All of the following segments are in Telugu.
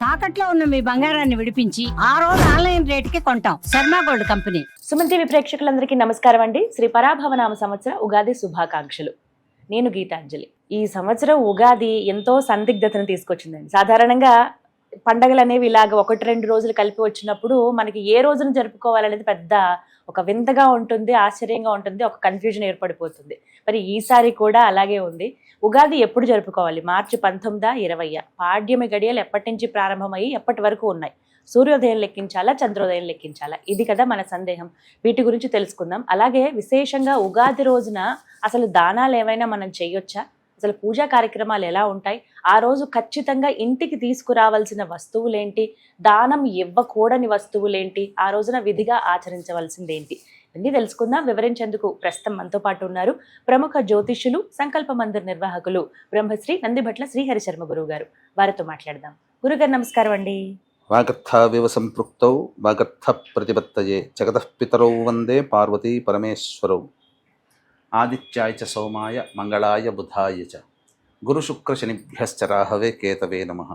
తాకట్లో ఉన్న మీ బంగారాన్ని విడిపించి ఆ రోజు ఆన్లైన్ రేటుకి కొంటాం. Sharma gold company. Suman TV ప్రేక్షకులందరికీ నమస్కారం అండి. శ్రీ పరాభవనామ సంవత్సర ఉగాది శుభాకాంక్షలు. నేను గీతాంజలి. ఈ సంవత్సరం ఉగాది ఎంతో సందిగ్ధతను తీసుకొచ్చిందండి. సాధారణంగా పండగలు అనేవి ఇలాగ 1-2 రోజులు కలిపి వచ్చినప్పుడు మనకి ఏ రోజున జరుపుకోవాలనేది పెద్ద ఒక వింతగా ఉంటుంది, ఆశ్చర్యంగా ఉంటుంది, ఒక కన్ఫ్యూజన్ ఏర్పడిపోతుంది. మరి ఈసారి కూడా అలాగే ఉంది. ఉగాది ఎప్పుడు జరుపుకోవాలి? మార్చి 19, 20? పాడ్యమి గడియలు ఎప్పటి నుంచి ప్రారంభమయ్యి ఎప్పటి వరకు ఉన్నాయి? సూర్యోదయం లెక్కించాలా, చంద్రోదయం లెక్కించాలా? ఇది కదా మన సందేహం. వీటి గురించి తెలుసుకుందాం. అలాగే విశేషంగా ఉగాది రోజున అసలు దానాలు ఏవైనా మనం చేయొచ్చా? అసలు పూజా కార్యక్రమాలు ఎలా ఉంటాయి? ఆ రోజు ఖచ్చితంగా ఇంటికి తీసుకురావాల్సిన వస్తువులేంటి? దానం ఇవ్వకూడని వస్తువులేంటి? ఆ రోజున విధిగా ఆచరించవలసిందేంటి? ఇవన్నీ తెలుసుకుందాం. వివరించేందుకు ప్రస్తుతం మనతో పాటు ఉన్నారు ప్రముఖ జ్యోతిష్యులు, సంకల్ప మందిర్ నిర్వాహకులు బ్రహ్మశ్రీ నందిభట్ల శ్రీహరి శర్మ గురువు గారు. వారితో మాట్లాడదాం. గురుగారు నమస్కారం అండి. వాగర్థావివ సంపృక్తౌ వాగర్థ ప్రతిపత్తయే జగతః పితరౌ వందే పార్వతీ పరమేశ్వరౌ. ఆదిత్యాయ చ సోమాయ మంగళాయ బుధాయ చ గురు శుక్ర శనిభ్యశ్చ రాహవే కేతవే నమః.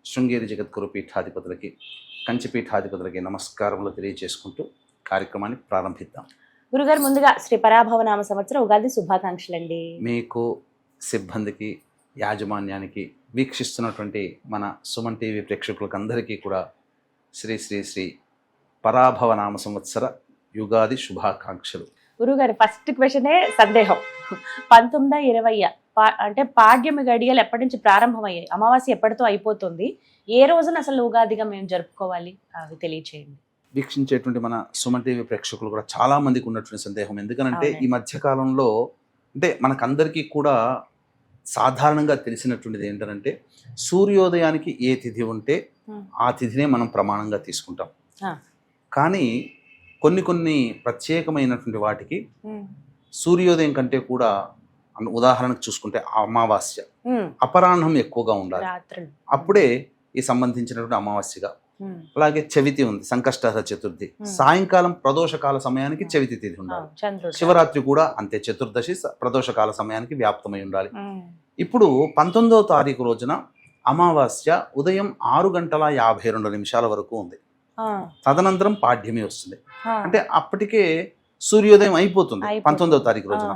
శృంగేరి జగద్గురు పీఠాధిపతులకి, కంచి పీఠాధిపతులకి నమస్కారములు తెలియజేసుకుంటూ కార్యక్రమాన్ని ప్రారంభిద్దాం. గురుగారు, ముందుగా శ్రీ పరాభవనామ సంవత్సర ఉగాది శుభాకాంక్షలండి. మీకు, సిబ్బందికి, యాజమాన్యానికి, వీక్షిస్తున్నటువంటి మన సుమన్ టీవీ ప్రేక్షకులకు అందరికీ కూడా శ్రీ శ్రీ శ్రీ పరాభవనామ సంవత్సర యుగాది శుభాకాంక్షలు. గురుగారు, ఫస్ట్ క్వశ్చనే సందేహం. 19, 20 అంటే పాడ్యమి గడియలు ఎప్పటి నుంచి ప్రారంభమయ్యాయి? అమావాస్య ఎప్పటితో అయిపోతుంది? ఏ రోజున అసలు ఉగాదిగా మేము జరుపుకోవాలి? అవి తెలియచేయండి. వీక్షించేటువంటి మన సుమన్ టీవీ ప్రేక్షకులు కూడా చాలా మందికి ఉన్నటువంటి సందేహం. ఎందుకనంటే ఈ మధ్యకాలంలో అంటే మనకందరికీ కూడా సాధారణంగా తెలిసినటువంటిది ఏంటంటే సూర్యోదయానికి ఏ తిథి ఉంటే ఆ తిథినే మనం ప్రమాణంగా తీసుకుంటాం. కానీ కొన్ని ప్రత్యేకమైనటువంటి వాటికి సూర్యోదయం కంటే కూడా, ఉదాహరణకు చూసుకుంటే అమావాస్య అపరాహ్నం ఎక్కువగా ఉండాలి, అప్పుడే ఈ సంబంధించినటువంటి అమావాస్యగా. అలాగే చవితి ఉంది, సంకష్టహర చతుర్థి, సాయంకాలం ప్రదోషకాల సమయానికి చవితి తిథి ఉండాలి. శివరాత్రి కూడా అంతే, చతుర్దశి ప్రదోషకాల సమయానికి వ్యాప్తమై ఉండాలి. ఇప్పుడు 19వ తారీఖు రోజున అమావాస్య ఉదయం 6:52 వరకు ఉంది. తదనంతరం పాడ్యమి వస్తుంది. అంటే అప్పటికే సూర్యోదయం అయిపోతుంది 19వ తారీఖు రోజున.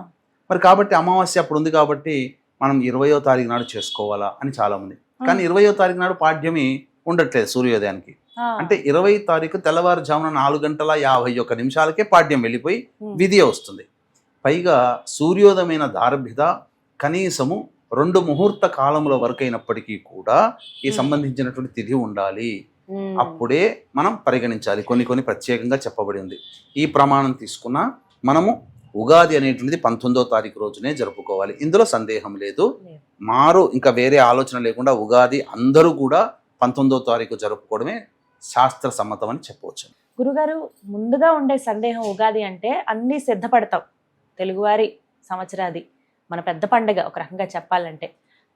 మరి కాబట్టి అమావాస్య అప్పుడు ఉంది కాబట్టి మనం 20వ తారీఖు నాడు చేసుకోవాలా అని చాలా మంది. కానీ 20వ తారీఖు నాడు పాడ్యమి ఉండట్లేదు సూర్యోదయానికి. అంటే 20వ తారీఖు తెల్లవారుజామున 4:51 పాడ్యం వెళ్ళిపోయి విధియ వస్తుంది. పైగా సూర్యోదయమైన దారభ్యత కనీసము 2 ముహూర్త కాలముల వరకు అయినప్పటికీ కూడా ఈ సంబంధించినటువంటి తిథి ఉండాలి. అప్పుడే మనం పరిగణించాలి. కొన్ని ప్రత్యేకంగా చెప్పబడి ఉంది. ఈ ప్రమాణం తీసుకున్న మనము ఉగాది అనేటువంటిది 19వ తారీఖు రోజునే జరుపుకోవాలి. ఇందులో సందేహం లేదు. ఇంకా వేరే ఆలోచన లేకుండా ఉగాది అందరూ కూడా 19వ తారీఖు జరుపుకోవడమే శాస్త్ర సమ్మతం అని చెప్పవచ్చు. గురుగారు, ముందుగా ఉండే సందేహం, ఉగాది అంటే అన్నీ సిద్ధపడతాం. తెలుగువారి సంవత్సరాది మన పెద్ద పండుగ ఒక రకంగా చెప్పాలంటే.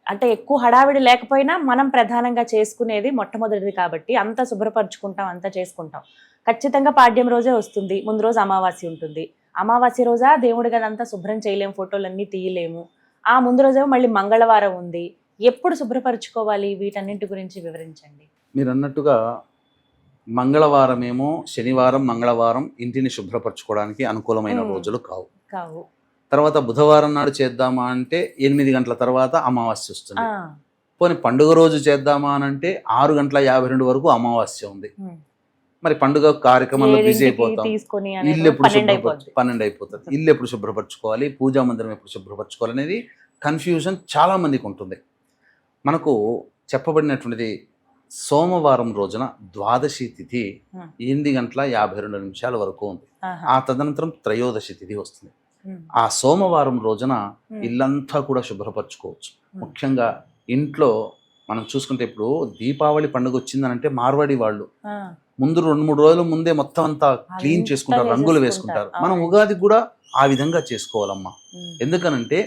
అంటే ఎక్కువ హడావిడి లేకపోయినా మనం ప్రధానంగా చేసుకునేది మొట్టమొదటిది కాబట్టి అంతా శుభ్రపరచుకుంటాం, అంతా చేసుకుంటాం. ఖచ్చితంగా పాడ్యం రోజే వస్తుంది. ముందు రోజు అమావాస్య ఉంటుంది. అమావాస్య రోజా దేవుడి గదంతా శుభ్రం చేయలేము, ఫోటోలన్నీ తీయలేము. ఆ ముందు రోజేమో మళ్ళీ మంగళవారం ఉంది. ఎప్పుడు శుభ్రపరచుకోవాలి? వీటన్నింటి గురించి వివరించండి. మీరు అన్నట్టుగా మంగళవారమేమో, శనివారం, మంగళవారం ఇంటిని శుభ్రపరచుకోవడానికి అనుకూలమైన రోజులు కావు. తర్వాత బుధవారం నాడు చేద్దామా అంటే 8 గంటల తర్వాత అమావాస్య వస్తుంది. పోనీ పండుగ రోజు చేద్దామా అంటే 6:52 వరకు అమావాస్య ఉంది. మరి పండుగ కార్యక్రమంలో బిజీ అయిపోతాం. ఇల్లు ఎప్పుడు 12 అయిపోతుంది. ఇల్లు ఎప్పుడు శుభ్రపరచుకోవాలి, పూజా మందిరం ఎప్పుడు శుభ్రపరచుకోవాలి అనేది కన్ఫ్యూజన్ చాలా మందికి ఉంటుంది. మనకు చెప్పబడినటువంటిది సోమవారం రోజున ద్వాదశి తిథి 8:52 వరకు ఉంది. ఆ తదనంతరం త్రయోదశి తిథి వస్తుంది. ఆ సోమవారం రోజున ఇల్లంతా కూడా శుభ్రపరచుకోవచ్చు. ముఖ్యంగా ఇంట్లో మనం చూసుకుంటే ఇప్పుడు దీపావళి పండుగ వచ్చిందనంటే మార్వాడి వాళ్ళు ముందు 2-3 రోజుల ముందే మొత్తం అంతా క్లీన్ చేసుకుంటారు, రంగులు వేసుకుంటారు. మనం ఉగాది కూడా ఆ విధంగా చేసుకోవాలమ్మా. ఎందుకనంటే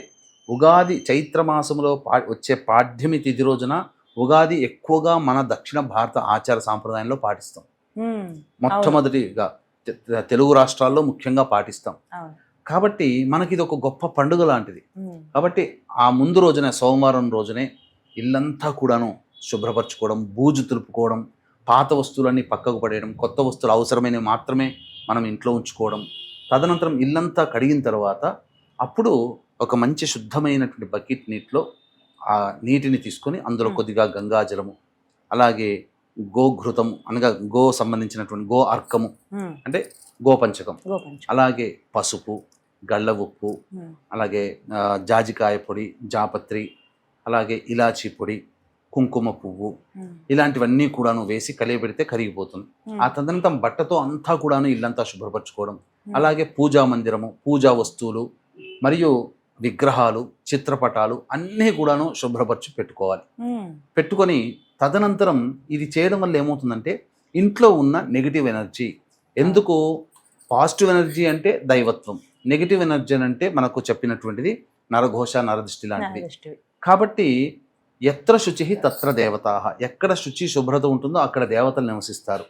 ఉగాది చైత్రమాసంలో వచ్చే పాడ్యమి తిథి రోజున ఉగాది ఎక్కువగా మన దక్షిణ భారత ఆచార సాంప్రదాయంలో పాటిస్తాం. మొట్టమొదటిగా తెలుగు రాష్ట్రాల్లో ముఖ్యంగా పాటిస్తాం. కాబట్టి మనకి ఇది ఒక గొప్ప పండుగ లాంటిది. కాబట్టి ఆ ముందు రోజునే, సోమవారం రోజునే ఇల్లంతా కూడాను శుభ్రపరచుకోవడం, బూజు తులుపుకోవడం, పాత వస్తువులన్నీ పక్కకు పడేయడం, కొత్త వస్తువులు అవసరమైనవి మాత్రమే మనం ఇంట్లో ఉంచుకోవడం. తదనంతరం ఇల్లంతా కడిగిన తర్వాత అప్పుడు ఒక మంచి శుద్ధమైనటువంటి బకెట్ నీటిలో ఆ నీటిని తీసుకొని అందులో కొద్దిగా గంగాజలము, అలాగే గోఘృతం అనగా గో సంబంధించినటువంటి గో అర్కము అంటే గోపంచకం, అలాగే పసుపు, గళ్ళ ఉప్పు, అలాగే జాజికాయ పొడి, జాపత్రి, అలాగే ఇలాచీ పొడి, కుంకుమ పువ్వు, ఇలాంటివన్నీ కూడాను వేసి కలియబెడితే కరిగిపోతుంది. ఆ తదనంతరం బట్టతో అంతా కూడాను ఇల్లంతా శుభ్రపరచుకోవడం, అలాగే పూజా మందిరము, పూజా వస్తువులు మరియు విగ్రహాలు, చిత్రపటాలు అన్నీ కూడాను శుభ్రపరచి పెట్టుకోవాలి. పెట్టుకొని తదనంతరం ఇది చేయడం వల్ల ఏమవుతుందంటే ఇంట్లో ఉన్న నెగిటివ్ ఎనర్జీ, ఎందుకు పాజిటివ్ ఎనర్జీ అంటే దైవత్వం, నెగిటివ్ ఎనర్జీ అంటే మనకు చెప్పినటువంటిది నరఘోష, నరదృష్టి లాంటిది. కాబట్టి ఎత్ర శుచి తత్ర దేవతాః, ఎక్కడ శుచి శుభ్రత ఉంటుందో అక్కడ దేవతలు నివసిస్తారు.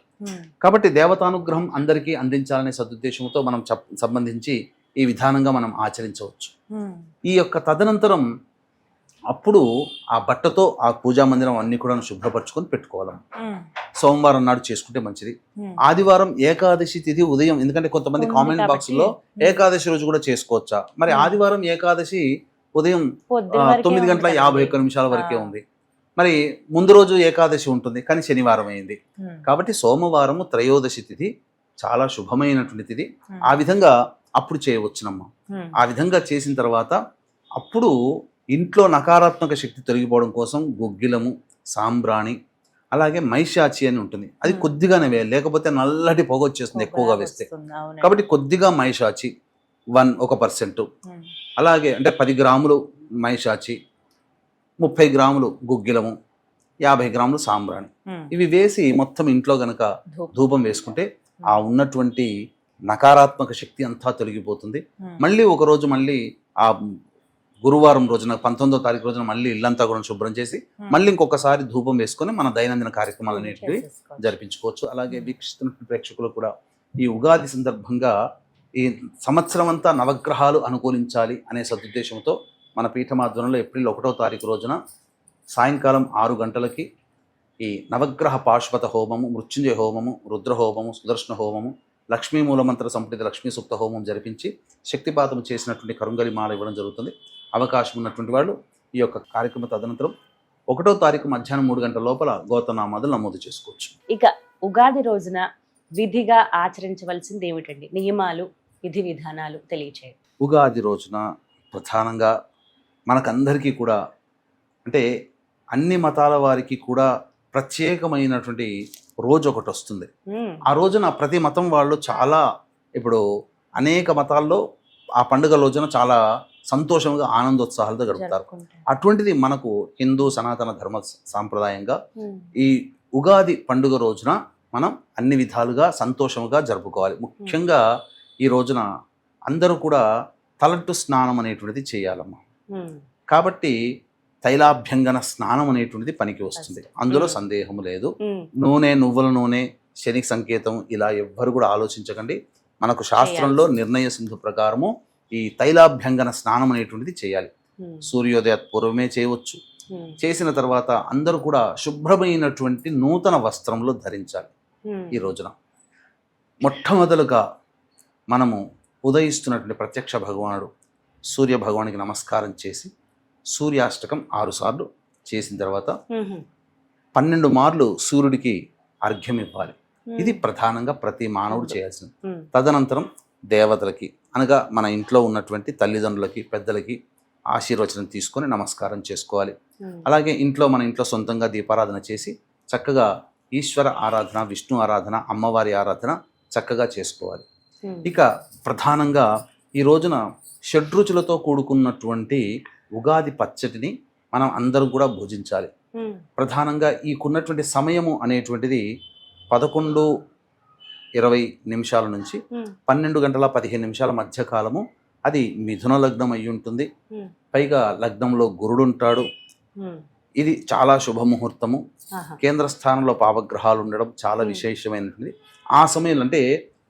కాబట్టి దేవతానుగ్రహం అందరికీ అందించాలనే సదుద్దేశంతో మనం సంబంధించి ఈ విధానంగా మనం ఆచరించవచ్చు. ఈ యొక్క తదనంతరం అప్పుడు ఆ బట్టతో ఆ పూజా మందిరం అన్ని కూడా శుభ్రపరచుకొని పెట్టుకోవాలి. సోమవారం నాడు చేసుకుంటే మంచిది. ఆదివారం ఏకాదశి తిథి ఉదయం, ఎందుకంటే కొంతమంది కామెంట్ బాక్స్ లో ఏకాదశి రోజు కూడా చేసుకోవచ్చా, మరి ఆదివారం ఏకాదశి ఉదయం 9:51 వరకే ఉంది, మరి ముందు రోజు ఏకాదశి ఉంటుంది కానీ శనివారం అయింది. కాబట్టి సోమవారము త్రయోదశి తిథి చాలా శుభమైనటువంటి తిథి. ఆ విధంగా అప్పుడు చేయవచ్చునమ్మా. ఆ విధంగా చేసిన తర్వాత అప్పుడు ఇంట్లో నకారాత్మక శక్తి తొలగిపోవడం కోసం గుగ్గిలము, సాంబ్రాణి, అలాగే మైషాచి అని ఉంటుంది, అది కొద్దిగానే వేయాలి, లేకపోతే నల్లటి పొగ వచ్చేస్తుంది ఎక్కువగా వేస్తే. కాబట్టి కొద్దిగా మైషాచి 1%, అలాగే అంటే 10 గ్రాములు మైషాచి, 30 గ్రాములు గుగ్గిలము, 50 గ్రాములు సాంబ్రాణి, ఇవి వేసి మొత్తం ఇంట్లో గనక ధూపం వేసుకుంటే ఆ ఉన్నటువంటి నకారాత్మక శక్తి అంతా తొలగిపోతుంది. మళ్ళీ ఒక రోజు మళ్ళీ ఆ గురువారం రోజున 19వ తారీఖు రోజున మళ్ళీ ఇల్లంతా కూడా శుభ్రం చేసి మళ్ళీ ఇంకొకసారి ధూపం వేసుకొని మన దైనందిన కార్యక్రమాలన్నిటికీ జరిపించుకోవచ్చు. అలాగే వీక్షిస్తున్న ప్రేక్షకులు కూడా ఈ ఉగాది సందర్భంగా ఈ సంవత్సరం అంతా నవగ్రహాలు అనుకూలించాలి అనే సదుద్దేశంతో మన పీఠమాధ్వర్యంలో ఏప్రిల్ 1వ తారీఖు రోజున సాయంకాలం 6 గంటలకి ఈ నవగ్రహ పాశుపత హోమము, మృత్యుంజయ హోమము, రుద్ర హోమము, సుదర్శన హోమము, లక్ష్మీ మూలమంత్ర సంపుటిత లక్ష్మీ సూక్త హోమం జరిపించి శక్తిపాతం చేసినటువంటి కరుంగలి మాల ఇవ్వడం జరుగుతుంది. అవకాశం ఉన్నటువంటి వాళ్ళు ఈ యొక్క కార్యక్రమ తదనంతరం 1వ తారీఖు మధ్యాహ్నం 3 గంటల లోపల గోత్రనామాలు నమోదు చేసుకోవచ్చు. ఇక ఉగాది రోజున విధిగా ఆచరించవలసింది ఏమిటండి? నియమాలు, విధి విధానాలు తెలియచేయండి. ఉగాది రోజున ప్రధానంగా మనకందరికీ కూడా అంటే అన్ని మతాల వారికి కూడా ప్రత్యేకమైనటువంటి రోజు ఒకటి వస్తుంది. ఆ రోజున ప్రతి మతం వాళ్ళు చాలా, ఇప్పుడు అనేక మతాల్లో ఆ పండుగ రోజున చాలా సంతోషంగా ఆనందోత్సాహాలతో గడుపుతారు. అటువంటిది మనకు హిందూ సనాతన ధర్మ సాంప్రదాయంగా ఈ ఉగాది పండుగ రోజున మనం అన్ని విధాలుగా సంతోషంగా జరుపుకోవాలి. ముఖ్యంగా ఈ రోజున అందరూ కూడా తలంటు స్నానం అనేటువంటిది చేయాలమ్మా. కాబట్టి తైలాభ్యంగన స్నానం అనేటువంటిది పనికి వస్తుంది, అందులో సందేహం లేదు. నూనె, నువ్వుల నూనె, శనికి సంకేతం ఇలా ఎవ్వరు కూడా ఆలోచించకండి. మనకు శాస్త్రంలో నిర్ణయ సింధు ప్రకారము ఈ తైలాభ్యంగన స్నానం అనేటువంటిది చేయాలి. సూర్యోదయ పూర్వమే చేయవచ్చు. చేసిన తర్వాత అందరూ కూడా శుభ్రమైనటువంటి నూతన వస్త్రంలో ధరించాలి. ఈ రోజున మొట్టమొదలుగా మనము ఉదయిస్తున్నటువంటి ప్రత్యక్ష భగవానుడు సూర్య భగవానికి నమస్కారం చేసి సూర్యాష్టకం 6 సార్లు చేసిన తర్వాత 12 మార్లు సూర్యుడికి అర్ఘ్యం ఇవ్వాలి. ఇది ప్రధానంగా ప్రతి మానవుడు చేయాల్సింది. తదనంతరం దేవతలకి అనగా మన ఇంట్లో ఉన్నటువంటి తల్లిదండ్రులకి, పెద్దలకి ఆశీర్వచనం తీసుకొని నమస్కారం చేసుకోవాలి. అలాగే మన ఇంట్లో సొంతంగా దీపారాధన చేసి చక్కగా ఈశ్వర ఆరాధన, విష్ణు ఆరాధన, అమ్మవారి ఆరాధన చక్కగా చేసుకోవాలి. ఇక ప్రధానంగా ఈ రోజున షడ్రుచులతో కూడుకున్నటువంటి ఉగాది పచ్చడిని మనం అందరం కూడా భుజించాలి. ప్రధానంగా ఈకున్నటువంటి సమయము అనేటువంటిది 11:20 నుంచి 12:15 మధ్య కాలము. అది మిథున లగ్నం అయి ఉంటుంది. పైగా లగ్నంలో గురుడు ఉంటాడు. ఇది చాలా శుభముహూర్తము. కేంద్ర స్థానంలో పాపగ్రహాలు ఉండడం చాలా విశేషమైనటువంటి ఆ సమయంలో. అంటే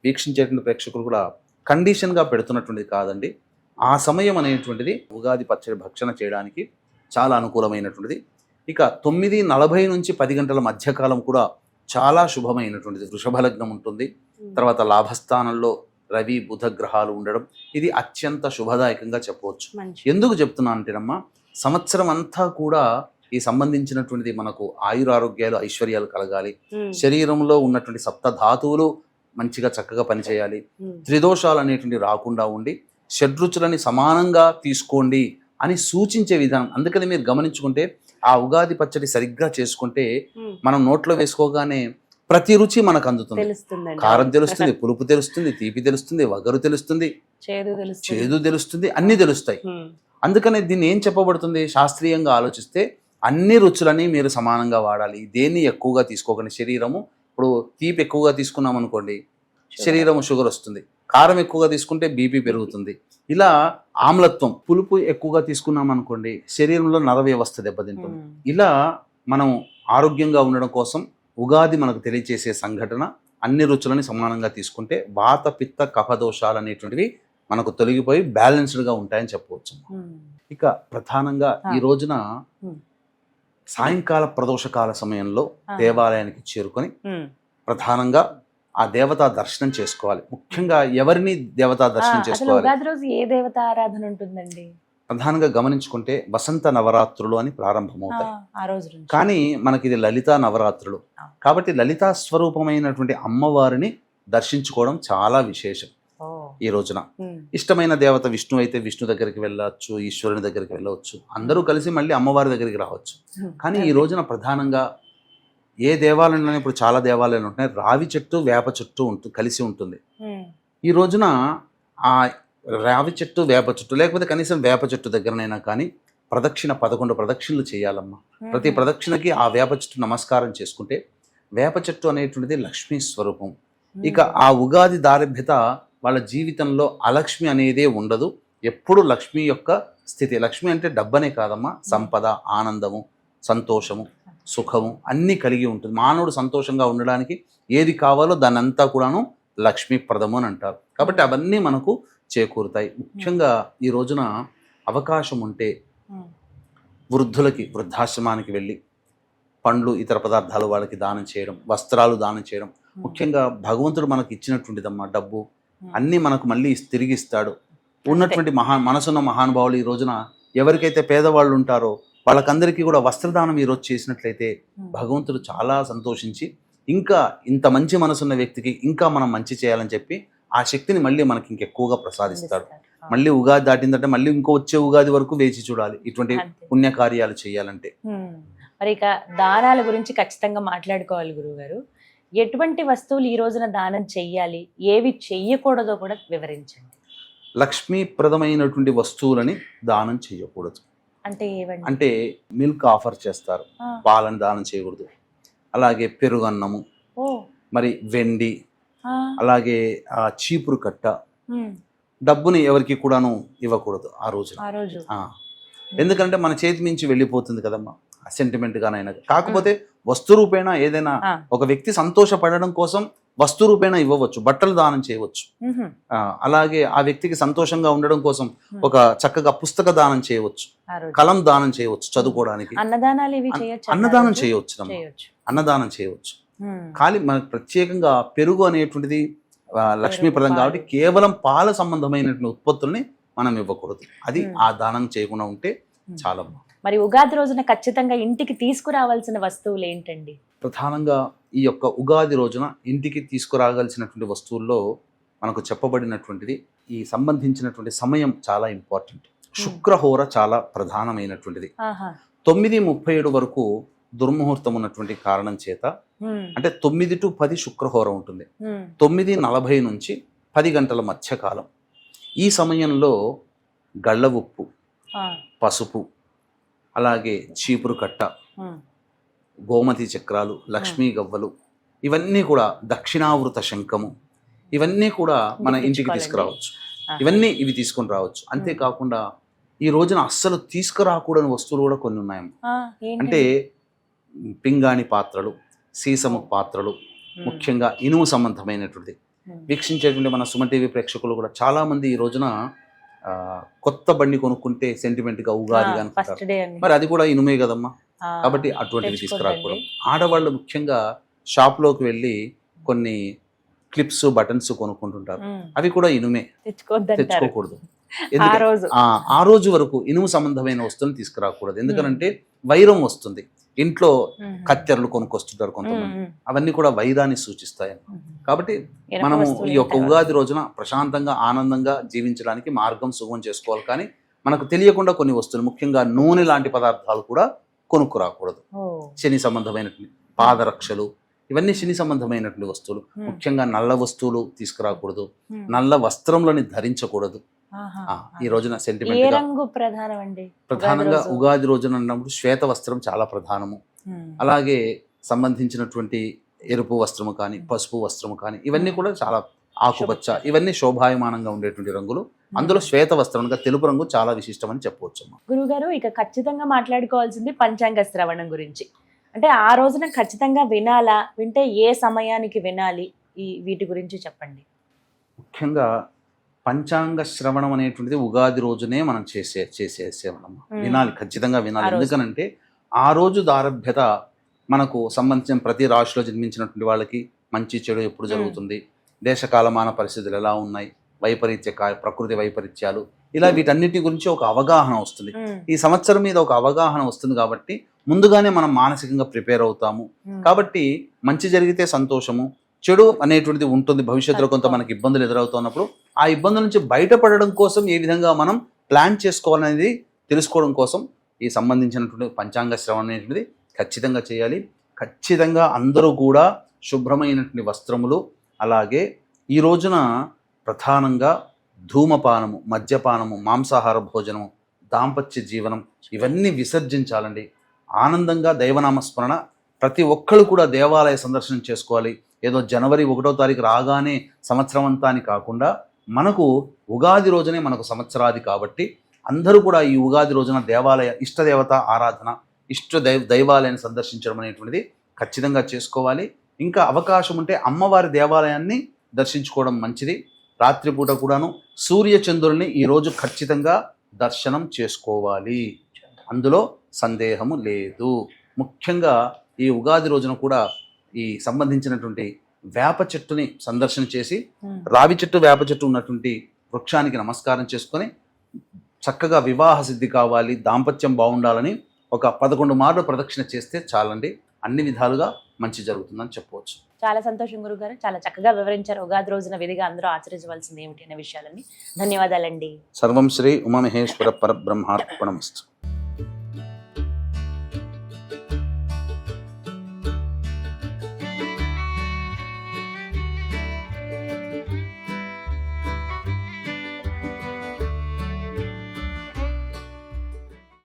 వీక్షించేటువంటి ప్రేక్షకులు కూడా కండిషన్గా పెడుతున్నటువంటిది కాదండి. ఆ సమయం అనేటువంటిది ఉగాది పచ్చడి భక్షణ చేయడానికి చాలా అనుకూలమైనటువంటిది. ఇక 9:40 నుంచి 10 గంటల మధ్యకాలం కూడా చాలా శుభమైనటువంటిది. వృషభ లగ్నం ఉంటుంది. తర్వాత లాభస్థానంలో రవి బుధ గ్రహాలు ఉండడం ఇది అత్యంత శుభదాయకంగా చెప్పవచ్చు. మంచి ఎందుకు చెప్తున్నాను అంటేనమ్మా, సంవత్సరం అంతా కూడా ఈ సంబంధించినటువంటిది మనకు ఆయురారోగ్యాలు ఐశ్వర్యాలు కలగాలి, శరీరంలో ఉన్నటువంటి సప్త ధాతువులు మంచిగా చక్కగా పనిచేయాలి, త్రిదోషాలు అనేటువంటి రాకుండా ఉండి షడ్రుచులని సమానంగా తీసుకోండి అని సూచించే విధానం. అందుకని మీరు గమనించుకుంటే ఆ ఉగాది పచ్చడి సరిగ్గా చేసుకుంటే మనం నోట్లో వేసుకోగానే ప్రతి రుచి మనకు అందుతుంది. తెలుస్తుందండి. కారం తెలుస్తుంది, పులుపు తెలుస్తుంది, తీపి తెలుస్తుంది, వగరు తెలుస్తుంది, చేదు తెలుస్తుంది, అన్ని తెలుస్తాయి. అందుకని దీన్ని ఏం చెప్పబడుతుంది, శాస్త్రీయంగా ఆలోచిస్తే అన్ని రుచులని మీరు సమానంగా వాడాలి, దేన్ని ఎక్కువగా తీసుకోకండి. శరీరము ఇప్పుడు తీపి ఎక్కువగా తీసుకున్నాం అనుకోండి శరీరం షుగర్ వస్తుంది, కారం ఎక్కువగా తీసుకుంటే బీపీ పెరుగుతుంది, ఇలా ఆమ్లత్వం పులుపు ఎక్కువగా తీసుకున్నాం అనుకోండి శరీరంలో నర వ్యవస్థ దెబ్బతింటుంది. ఇలా మనం ఆరోగ్యంగా ఉండడం కోసం ఉగాది మనకు తెలియచేసే సంఘటన అన్ని రుచులని సమానంగా తీసుకుంటే వాత పిత్త కఫ దోషాలు అనేటువంటివి మనకు తొలగిపోయి బ్యాలెన్స్డ్గా ఉంటాయని చెప్పవచ్చు. ఇక ప్రధానంగా ఈ రోజున సాయంకాల ప్రదోషకాల సమయంలో దేవాలయానికి చేరుకొని ప్రధానంగా ఆ దేవతా దర్శనం చేసుకోవాలి. ముఖ్యంగా ఎవరిని దేవతా దర్శనం చేసుకోవాలి, ఉగాది రోజు ఏ దేవత ఆరాధన ఉంటుందండి? ప్రధానంగా గమనించుకుంటే వసంత నవరాత్రులు అని ప్రారంభమవుతాయి. ఆ రోజు కానీ మనకి ఇది లలితా నవరాత్రులు కాబట్టి లలితా స్వరూపమైనటువంటి అమ్మవారిని దర్శించుకోవడం చాలా విశేషం. ఈ రోజున ఇష్టమైన దేవత విష్ణు అయితే విష్ణు దగ్గరికి వెళ్ళవచ్చు, ఈశ్వరుని దగ్గరికి వెళ్ళవచ్చు, అందరూ కలిసి మళ్ళీ అమ్మవారి దగ్గరికి రావచ్చు. కానీ ఈ రోజున ప్రధానంగా ఏ దేవాలయంలో ఇప్పుడు చాలా దేవాలయాలు ఉంటున్నాయి, రావి చెట్టు వేప చెట్టు కలిసి ఉంటుంది. ఈ రోజున ఆ రావి చెట్టు వేప చెట్టు లేకపోతే కనీసం వేప చెట్టు దగ్గరనైనా కానీ ప్రదక్షిణ 11 ప్రదక్షిణలు చేయాలమ్మా. ప్రతి ప్రదక్షిణకి ఆ వేప చెట్టు నమస్కారం చేసుకుంటే, వేప చెట్టు అనేటువంటిది లక్ష్మీ స్వరూపం. ఇక ఆ ఉగాది దారిభ్యత వాళ్ళ జీవితంలో అలక్ష్మి అనేదే ఉండదు, ఎప్పుడు లక్ష్మి యొక్క స్థితి. లక్ష్మి అంటే డబ్బనే కాదమ్మా, సంపద, ఆనందము, సంతోషము, సుఖము అన్నీ కలిగి ఉంటుంది. మానవుడు సంతోషంగా ఉండడానికి ఏది కావాలో దాన్ని అంతా కూడాను లక్ష్మీప్రదము అని అంటారు. కాబట్టి అవన్నీ మనకు చేకూరుతాయి. ముఖ్యంగా ఈ రోజున అవకాశం ఉంటే వృద్ధులకి వృద్ధాశ్రమానికి వెళ్ళి పండ్లు ఇతర పదార్థాలు వాళ్ళకి దానం చేయడం, వస్త్రాలు దానం చేయడం. ముఖ్యంగా భగవంతుడు మనకి ఇచ్చినటువంటిదమ్మా డబ్బు, అన్నీ మనకు మళ్ళీ తిరిగి ఇస్తాడు. ఉన్నటువంటి మనసున్న మహానుభావులు ఈ రోజున ఎవరికైతే పేదవాళ్ళు ఉంటారో వాళ్ళకందరికీ కూడా వస్త్రదానం ఈరోజు చేసినట్లయితే భగవంతుడు చాలా సంతోషించి ఇంకా ఇంత మంచి మనసున్న వ్యక్తికి ఇంకా మనం మంచి చేయాలని చెప్పి ఆ శక్తిని మళ్ళీ మనకి ఇంకెక్కువగా ప్రసాదిస్తాడు. మళ్ళీ ఉగాది దాటిందంటే మళ్ళీ ఇంకో వచ్చే ఉగాది వరకు వేచి చూడాలి ఇటువంటి పుణ్యకార్యాలు చేయాలంటే. మరి ఇక దానాల గురించి ఖచ్చితంగా మాట్లాడుకోవాలి గురువుగారు. ఎటువంటి వస్తువులు ఈ రోజున దానం చెయ్యాలి, ఏవి చెయ్యకూడదో కూడా వివరించండి. లక్ష్మీప్రదమైనటువంటి వస్తువులని దానం చేయకూడదు. అంటే ఏవండి? అంటే మిల్క్ ఆఫర్ చేస్తారు, పాలను దానం చేయకూడదు. అలాగే పెరుగన్నము, మరి వెండి, అలాగే చీపురు కట్ట, డబ్బుని ఎవరికి కూడాను ఇవ్వకూడదు ఆ రోజు. ఎందుకంటే మన చేతి మించి వెళ్ళిపోతుంది కదమ్మా, సెంటిమెంట్ గానైనా. కాకపోతే వస్తు రూపేణ ఏదైనా ఒక వ్యక్తి సంతోషపడడం కోసం వస్తు రూపేణ ఇవ్వవచ్చు, బట్టలు దానం చేయవచ్చు. అలాగే ఆ వ్యక్తికి సంతోషంగా ఉండడం కోసం ఒక చక్కగా పుస్తక దానం చేయవచ్చు, కలం దానం చేయవచ్చు చదువుకోవడానికి, అన్నదానం చేయవచ్చు, అన్నదానం చేయవచ్చు. కానీ మనకు ప్రత్యేకంగా పెరుగు అనేటువంటిది లక్ష్మీప్రదం కాబట్టి కేవలం పాల సంబంధమైనటువంటి ఉత్పత్తుల్ని మనం ఇవ్వకూడదు. అది ఆ దానం చేయకుండా ఉంటే చాలా. మరి ఉగాది రోజున ఖచ్చితంగా ఇంటికి తీసుకురావాల్సిన వస్తువులు ఏంటండి? ప్రధానంగా ఈ యొక్క ఉగాది రోజున ఇంటికి తీసుకురాగాల్సినటువంటి వస్తువుల్లో మనకు చెప్పబడినటువంటిది ఈ సంబంధించినటువంటి సమయం చాలా ఇంపార్టెంట్. శుక్రహోర చాలా ప్రధానమైనటువంటిది. 9:37 వరకు దుర్ముహూర్తం ఉన్నటువంటి కారణం చేత, అంటే 9 to 10 శుక్రహోర ఉంటుంది. 9:40 నుంచి 10 గంటల మధ్యకాలం. ఈ సమయంలో గళ్ళ ఉప్పు, పసుపు, అలాగే చీపురు కట్ట, గోమతి చక్రాలు, లక్ష్మీ గవ్వలు, ఇవన్నీ కూడా దక్షిణావృత శంఖము, ఇవన్నీ కూడా మన ఇంటికి తీసుకురావచ్చు. ఇవి తీసుకొని రావచ్చు. అంతేకాకుండా ఈ రోజున అస్సలు తీసుకురాకూడని వస్తువులు కూడా కొన్ని ఉన్నాయి. అంటే పింగాణి పాత్రలు, సీసము పాత్రలు, ముఖ్యంగా ఇనుము సంబంధమైనటువంటిది. వీక్షించేటువంటి మన సుమన్ టీవీ ప్రేక్షకులు కూడా చాలా మంది ఈ రోజున కొత్త బండి కొనుక్కుంటే సెంటిమెంట్ గా ఉగాది అనుకుంటారు. మరి అది కూడా ఇనుమే కదమ్మా. కాబట్టి అటువంటివి తెచ్చుకోవద్దండి. తీసుకురాకూడదు. ఆడవాళ్ళు ముఖ్యంగా షాప్లోకి వెళ్ళి కొన్ని క్లిప్స్ బటన్స్ కొనుక్కుంటుంటారు, అవి కూడా ఇనుమే, తెచ్చుకోవద్దంటారు తెచ్చుకోకూడదు. ఆ రోజు. ఆ రోజు వరకు ఇనుము సంబంధమైన వస్తువులు తీసుకురాకూడదు. ఎందుకంటే వైరం వస్తుంది. ఇంట్లో కత్తెరలు కొనుక్కొస్తుంటారు కొంతమంది, అవన్నీ కూడా వైరాన్ని సూచిస్తాయి. కాబట్టి మనము ఈ యొక్క ఉగాది రోజున ప్రశాంతంగా ఆనందంగా జీవించడానికి మార్గం సుగమం చేసుకోవాలి. కానీ మనకు తెలియకుండా కొన్ని వస్తువులు, ముఖ్యంగా నూనె లాంటి పదార్థాలు కూడా కొనుక్కురాకూడదు. శని సంబంధమైనటువంటి పాదరక్షలు, ఇవన్నీ శని సంబంధమైనటువంటి వస్తువులు. ముఖ్యంగా నల్ల వస్తువులు తీసుకురాకూడదు. నల్ల వస్త్రములని ధరించకూడదు. ఈ రోజున సెంటిమెంట్ రంగు ప్రధానం అండి? ప్రధానంగా ఉగాది రోజున అన్నప్పుడు శ్వేత వస్త్రం చాలా ప్రధానము. అలాగే సంబంధించినటువంటి ఎరుపు వస్త్రము కానీ పసుపు వస్త్రము కానీ ఇవన్నీ కూడా చాలా, ఆకుపచ్చ, ఇవన్నీ శోభాయమానంగా ఉండేటువంటి రంగులు. అందులో శ్వేత వస్త్రం, తెలుపు రంగు చాలా విశిష్టమని చెప్పవచ్చు. గురుగారు, ఇక ఖచ్చితంగా మాట్లాడుకోవాల్సింది పంచాంగ శ్రవణం గురించి. అంటే ఆ రోజున ఖచ్చితంగా వినాలా, వింటే ఏ సమయానికి వినాలి, వీటి గురించి చెప్పండి. ముఖ్యంగా పంచాంగ శ్రవణం అనేటువంటిది ఉగాది రోజునే మనం చేసేసేమన్నమా, వినాలి, ఖచ్చితంగా వినాలి. ఎందుకనంటే ఆ రోజు దారభ్యత మనకు సంబంధించిన ప్రతి రాశిలో జన్మించినటువంటి వాళ్ళకి మంచి చెడు ఎప్పుడు జరుగుతుంది, దేశకాలమాన పరిస్థితులు ఎలా ఉన్నాయి, ప్రకృతి వైపరీత్యాలు, ఇలా వీటన్నిటి గురించి ఒక అవగాహన వస్తుంది. ఈ సంవత్సరం మీద ఒక అవగాహన వస్తుంది కాబట్టి ముందుగానే మనం మానసికంగా ప్రిపేర్ అవుతాము. కాబట్టి మంచి జరిగితే సంతోషము, చెడు అనేటువంటిది ఉంటుంది. భవిష్యత్తులో కొంత మనకి ఇబ్బందులు ఎదురవుతున్నప్పుడు ఆ ఇబ్బందుల నుంచి బయటపడడం కోసం ఏ విధంగా మనం ప్లాన్ చేసుకోవాలనేది తెలుసుకోవడం కోసం ఈ సంబంధించినటువంటి పంచాంగ శ్రవణం అనేటువంటిది ఖచ్చితంగా చేయాలి. ఖచ్చితంగా అందరూ కూడా శుభ్రమైనటువంటి వస్త్రములు, అలాగే ఈ రోజున ప్రధానంగా ధూమపానము, మద్యపానము, మాంసాహార భోజనము, దాంపత్య జీవనం ఇవన్నీ విసర్జించాలండి. ఆనందంగా దైవనామస్మరణ, ప్రతి ఒక్కళ్ళు కూడా దేవాలయ సందర్శనం చేసుకోవాలి. ఏదో జనవరి 1వ తారీఖు రాగానే సంవత్సరం అంతా అని కాకుండా మనకు ఉగాది రోజునే మనకు సంవత్సరాది కాబట్టి అందరూ కూడా ఈ ఉగాది రోజున దేవాలయ ఇష్టదేవత ఆరాధన, దైవాలయాన్ని సందర్శించడం అనేటువంటిది ఖచ్చితంగా చేసుకోవాలి. ఇంకా అవకాశం ఉంటే అమ్మవారి దేవాలయాన్ని దర్శించుకోవడం మంచిది. రాత్రిపూట కూడాను సూర్య చంద్రుల్ని ఈరోజు ఖచ్చితంగా దర్శనం చేసుకోవాలి, అందులో సందేహము లేదు. ముఖ్యంగా ఈ ఉగాది రోజున కూడా ఈ సంబంధించినటువంటి వేప చెట్టుని సందర్శన చేసి, రావి చెట్టు వేప చెట్టు ఉన్నటువంటి వృక్షానికి నమస్కారం చేసుకొని చక్కగా వివాహ సిద్ధి కావాలి, దాంపత్యం బాగుండాలని ఒక 11 మార్లు ప్రదక్షిణ చేస్తే చాలండి, అన్ని విధాలుగా మంచి జరుగుతుందని చెప్పవచ్చు. చాలా సంతోషం గురుగారు, చాలా చక్కగా వివరించారు. ఉగాది రోజున విధిగా అందరూ ఆచరించవలసింది ఏమిటి అనే విషయాలన్నీ. ధన్యవాదాలండి. సర్వం శ్రీ ఉమామహేశ్వర పరబ్రహ్మార్పణమస్తు.